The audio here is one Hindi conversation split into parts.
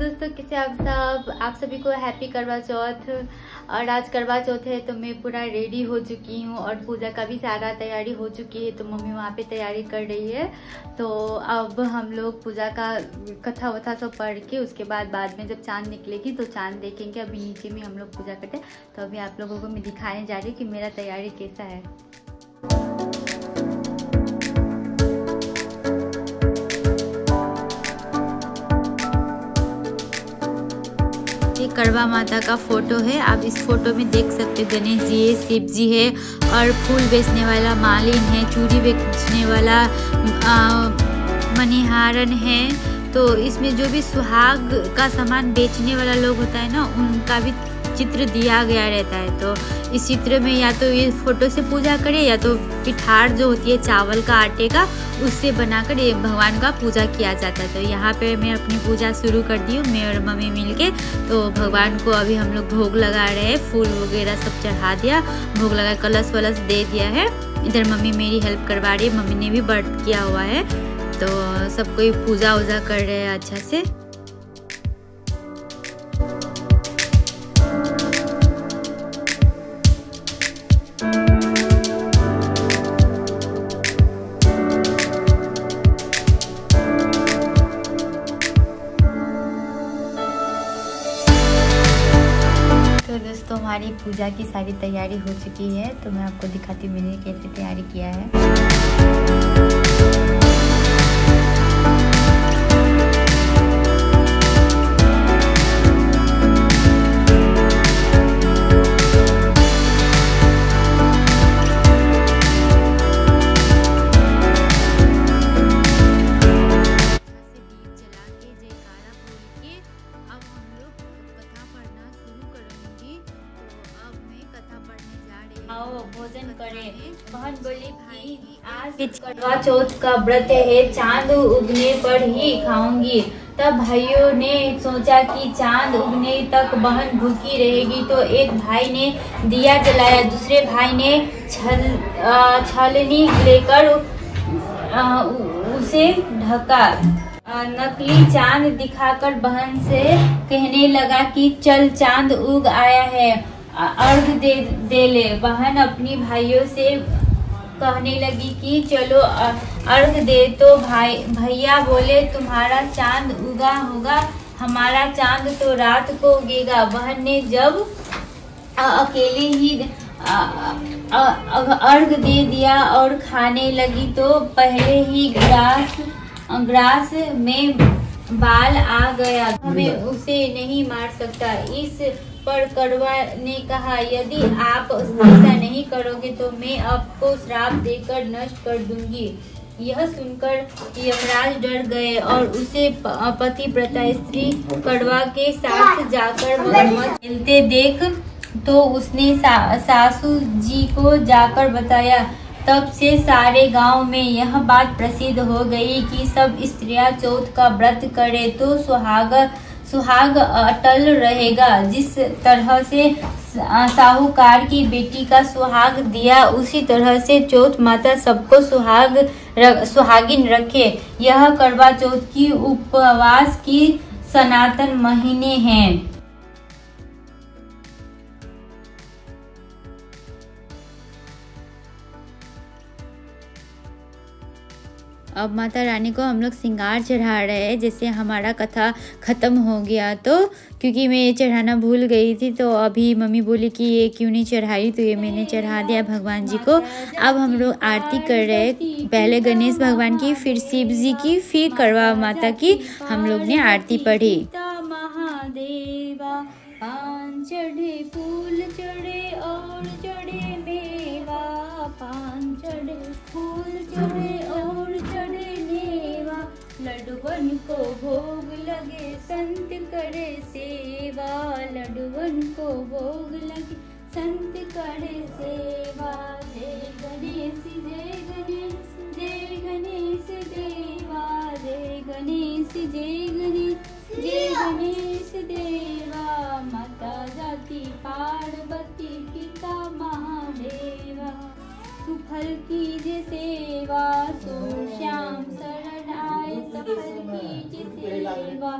दोस्तों, कैसे आप सभी को हैप्पी करवा चौथ। और आज करवा चौथ है तो मैं पूरा रेडी हो चुकी हूँ और पूजा का भी सारा तैयारी हो चुकी है। तो मम्मी वहाँ पे तैयारी कर रही है। तो अब हम लोग पूजा का कथा वथा सब पढ़ के उसके बाद में जब चांद निकलेगी तो चांद देखेंगे। अभी नीचे में हम लोग पूजा करते हैं। तो अभी आप लोगों को मैं दिखाने जा रही हूँ कि मेरा तैयारी कैसा है। करवा माता का फोटो है। आप इस फोटो में देख सकते हो गणेश जी है, शिव जी है और फूल बेचने वाला मालिन है, चूड़ी बेचने वाला मणिहारन है। तो इसमें जो भी सुहाग का सामान बेचने वाला लोग होता है ना, उनका भी चित्र दिया गया रहता है। तो इस चित्र में या तो ये फोटो से पूजा करें या तो पिठार जो होती है चावल का आटे का, उससे बनाकर ये भगवान का पूजा किया जाता है। तो यहाँ पे मैं अपनी पूजा शुरू कर दी हूँ, मैं और मम्मी मिलके। तो भगवान को अभी हम लोग भोग लगा रहे हैं, फूल वगैरह सब चढ़ा दिया, भोग लगा, कलश वलश दे दिया है। इधर मम्मी मेरी हेल्प करवा रही है, मम्मी ने भी व्रत किया हुआ है। तो सब कोई पूजा वूजा कर रहे हैं अच्छा से। तो दोस्तों, हमारी पूजा की सारी तैयारी हो चुकी है। तो मैं आपको दिखाती हूँ मैंने कैसे तैयारी किया है। भोजन करें। बहन बोली भाई आज करवा चौथ का व्रत है, चांद उगने पर ही खाऊंगी। तब भाइयों ने सोचा कि चांद उगने तक बहन भूखी रहेगी। तो एक भाई ने दिया जलाया, दूसरे भाई ने छलनी लेकर उसे ढका। नकली चांद दिखाकर बहन से कहने लगा कि चल चांद उग आया है, अर्घ दे ले। बहन अपनी भाइयों से कहने लगी कि चलो अर्घ दे। तो भैया बोले तुम्हारा चांद उगा होगा, हमारा चांद तो रात को उगेगा। बहन ने जब अकेले ही अर्घ दे दिया और खाने लगी तो पहले ही ग्रास में बाल आ गया। हमें उसे नहीं मार सकता। इस पर कड़वा ने कहा यदि आप ऐसा नहीं करोगे तो मैं आपको श्राप देकर नष्ट कर दूंगी। यह सुनकर यमराज डर गए और उसे पतिव्रता स्त्री कड़वा के साथ जाकर मगरमच्छ खेलते देख तो उसने सासू जी को जाकर बताया। तब से सारे गांव में यह बात प्रसिद्ध हो गई कि सब स्त्रियां चौथ का व्रत करें तो सुहाग अटल रहेगा। जिस तरह से साहूकार की बेटी का सुहाग दिया, उसी तरह से चौथ माता सबको सुहागिन रखे। यह करवा चौथ की उपवास की सनातन महीने हैं। अब माता रानी को हम लोग श्रृंगार चढ़ा रहे हैं। जैसे हमारा कथा ख़त्म हो गया तो क्योंकि मैं ये चढ़ाना भूल गई थी, तो अभी मम्मी बोली कि ये क्यों नहीं चढ़ाई, तो ये मैंने चढ़ा दिया भगवान जी को। अब हम लोग आरती कर रहे हैं, पहले गणेश भगवान की, फिर शिव जी की, फिर करवा माता की हम लोग ने आरती पढ़ी। महादेवा पान चढ़े, फूल चढ़े और चढ़े मेवा, पान चढ़े, फूल चढ़े और चढ़े मेवा। लड्डुवन को भोग लगे, संत करे सेवा। लड्डुवन को भोग लगे, संत करे सेवा। जय गणेश जय गणेश जय गणेश देवा, जय गणेश जय गणेश जय गणेश देवा। माता जाति पार्वती पिता महादेवा, सुफल कीजिए सेवा। सो श्याम शरण आए, सफल कीजिए सेवा।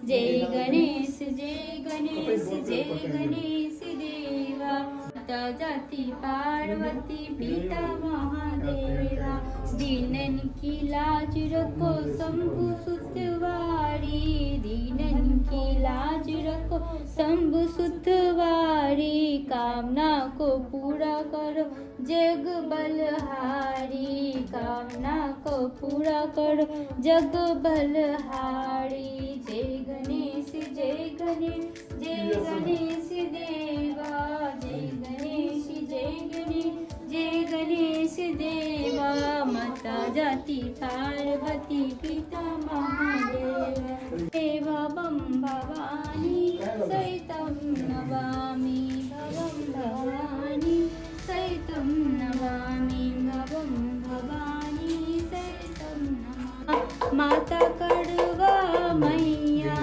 जय गणेश जय गणेश जय गणेश देवा। माता जाति पार्वती पिता महादेवा, दीनन की लाज रखो शंभु सुतवारी, दीनन की लाज रखो शंभु सुतवारी। कामना को पूरा करो जग बलहारी, कामना को पूरा करो जग बलहारी। जय गणेश जय गणेश जय गणेश देवा, जय गणेश जय गणेश जय गणेश देवा। माता जाति पार्वती पिता महादेव, देवा बम भवानी सहितं नमामि, भवं भवानी सहितं नमामि, भवं भवानी सहितं नमामि। माता कड़वा मैया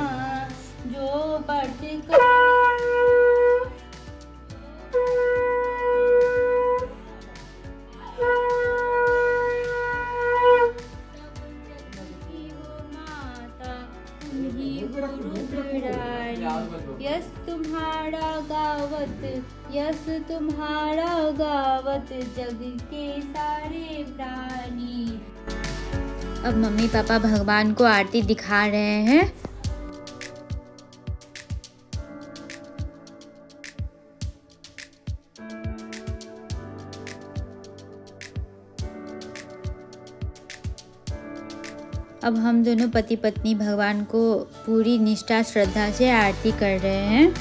जो व्रत यस तुम्हारा गावत, यस तुम्हारा गावत जग के सारे प्राणी। अब मम्मी पापा भगवान को आरती दिखा रहे हैं। अब हम दोनों पति पत्नी भगवान को पूरी निष्ठा श्रद्धा से आरती कर रहे हैं।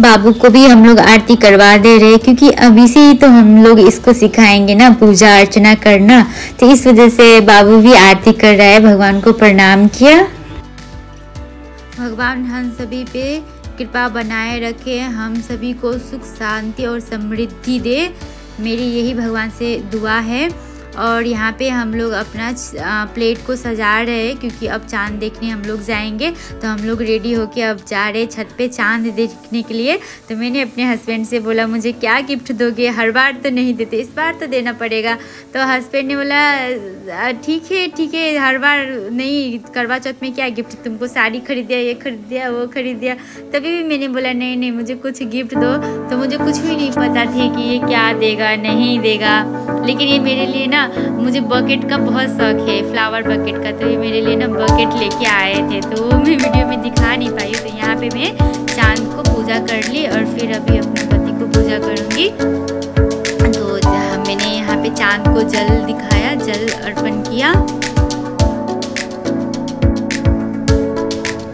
बाबू को भी हम लोग आरती करवा दे रहे हैं, क्योंकि अभी से ही तो हम लोग इसको सिखाएंगे ना पूजा अर्चना करना, तो इस वजह से बाबू भी आरती कर रहा है, भगवान को प्रणाम किया। भगवान हम सभी पे कृपा बनाए रखे, हम सभी को सुख शांति और समृद्धि दे, मेरी यही भगवान से दुआ है। और यहाँ पे हम लोग अपना प्लेट को सजा रहे हैं, क्योंकि अब चांद देखने हम लोग जाएंगे। तो हम लोग रेडी होके अब जा रहे छत पे चांद देखने के लिए। तो मैंने अपने हस्बैंड से बोला मुझे क्या गिफ्ट दोगे, हर बार तो नहीं देते, इस बार तो देना पड़ेगा। तो हस्बैंड ने बोला ठीक है हर बार नहीं, करवा चौथ में क्या गिफ्ट, तुमको साड़ी खरीद दिया, ये खरीद दिया, वो खरीद दिया। तभी भी मैंने बोला नहीं मुझे कुछ गिफ्ट दो। तो मुझे कुछ भी नहीं पता थी कि ये क्या देगा नहीं देगा, लेकिन ये मेरे लिए ना, मुझे बकेट का बहुत शौक है, फ्लावर बकेट का। तो ये मेरे लिए ना बकेट लेके आए थे, तो वो मैं वीडियो में दिखा नहीं पाई। तो यहाँ पे मैं चांद को पूजा कर ली और फिर अभी अपने पति को पूजा करूँगी। तो मैंने यहाँ पे चांद को जल दिखाया, जल अर्पण किया।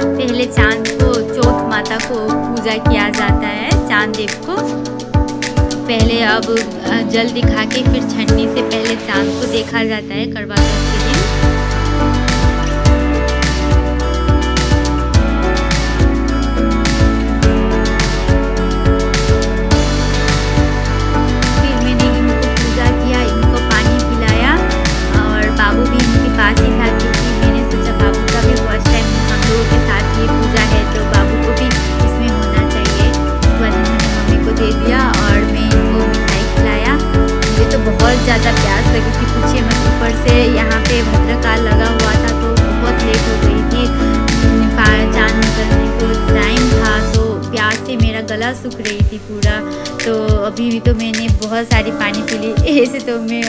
पहले चांद को, चौथ माता को पूजा किया जाता है, चांद देव को पहले। अब जल दिखा के फिर छन्नी से पहले चांद को देखा जाता है करवा चौथ के दिन। फिर मैंने इनको पूजा किया, इनको पानी पिलाया और बाबू भी इनके पास ही था, क्योंकि मैंने सोचा बाबू का भी फर्स्ट टाइम हम लोगों के साथ ये पूजा है, तो बाबू को भी इसमें होना चाहिए। उसके बाद मैंने मम्मी को दे दिया और मैं इनको मिठाई खिलाया। मुझे तो बहुत ज़्यादा प्यास लगी थी, पूछिए मत। ऊपर से यहाँ पे भद्रकाल लगा हुआ था, तो बहुत लेट हो गई थी, चांद निकलने को टाइम था, तो प्यास से मेरा गला सूख रही थी पूरा। तो अभी भी तो मैंने बहुत सारी पानी पी ली। ऐसे तो मैं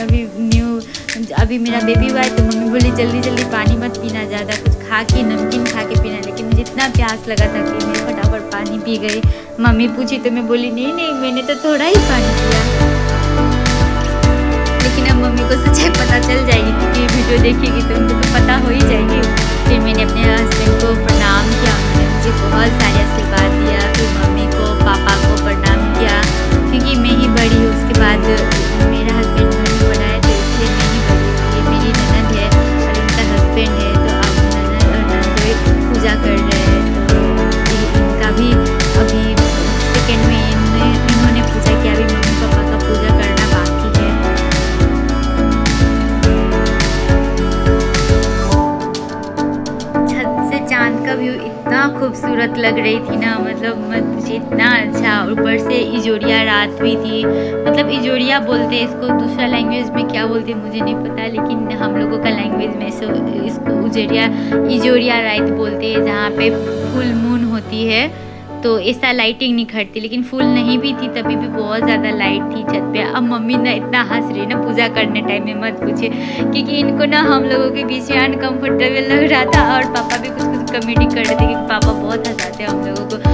अभी मेरा बेबी हुआ है, तो मम्मी बोली जल्दी पानी मत पीना, ज़्यादा कुछ खा के नमकीन खा के पीना। लेकिन मुझे इतना प्यास लगा था कि मैं फटाफट पानी पी गई। मम्मी पूछी तो मैं बोली नहीं मैंने तो थोड़ा ही पानी पिया। लेकिन अब मम्मी को सच्चाई पता चल जाएगी, क्योंकि वीडियो देखेगी तो उनको तो पता हो ही जाएगी। फिर मैंने अपने हस्बैंड को प्रणाम किया, उन्होंने मुझे बहुत सारे आशीर्वाद दिया। फिर मम्मी को पापा को प्रणाम किया, क्योंकि मैं ही बड़ी हूँ। उसके बाद मेरा हस्बैंड घर में बड़ा है, तो इसलिए मैं ही बड़ी हूँ। ये मेरी ननद है और इनका हस्बैंड है, तो अब ननद और ननद पूजा कर रहे हैं। तो इनका भी अभी सेकेंड में इन्होंने पूजा किया, अभी मम्मी पापा का पूजा करना बाकी है। छत से चांद का व्यू इतना खूबसूरत लग रही थी ना, मतलब मुझे इतना अच्छा। ऊपर से इजोरिया रात भी थी, मतलब इजोरिया बोलते हैं इसको, दूसरा लैंग्वेज में क्या बोलते हैं मुझे नहीं पता, लेकिन हम लोगों का लैंग्वेज में इसको इजोरिया रात बोलते हैं, जहाँ पे फुल मून होती है तो ऐसा लाइटिंग निखरती, लेकिन फुल नहीं भी थी तभी भी बहुत ज़्यादा लाइट थी छत पे। अब मम्मी ना इतना हंस रही ना पूजा करने टाइम में, मत पूछे, क्योंकि इनको ना हम लोगों के बीच में अनकम्फर्टेबल लग रहा था, और पापा भी कुछ कमेडी कर रहे थे, क्योंकि पापा बहुत हंसाते हैं हम लोगों को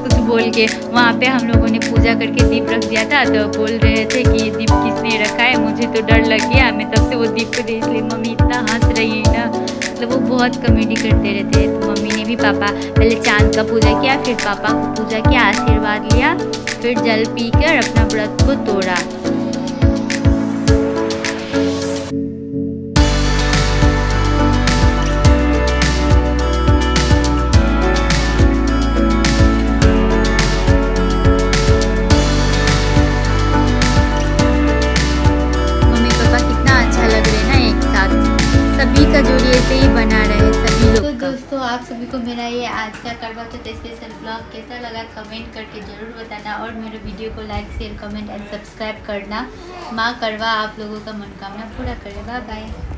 कुछ बोल के। वहाँ पे हम लोगों ने पूजा करके दीप रख दिया था, तो बोल रहे थे कि ये दीप किसने रखा है, मुझे तो डर लग गया, मैं तब से वो दीप को देख ली। मम्मी इतना हंस रही है ना, मतलब वो बहुत कॉमेडी करते रहते हैं। तो मम्मी ने भी पापा पहले चांद का पूजा किया, फिर पापा को पूजा किया, आशीर्वाद लिया, फिर जल पीकर अपना व्रत को तोड़ा। मम्मी पापा कितना अच्छा लग रहे हैं ना एक साथ, सभी का जोड़ी ऐसे ही बना रहे सभी लोग। तो दोस्तों आप सभी को मेरा ये आज का करवा चौथ स्पेशल ब्लॉग कैसा लगा कमेंट करके ज़रूर बताना, और मेरे वीडियो को like share comment and subscribe करना। माँ करवा आप लोगों का मनोकामना पूरा करे। Bye bye.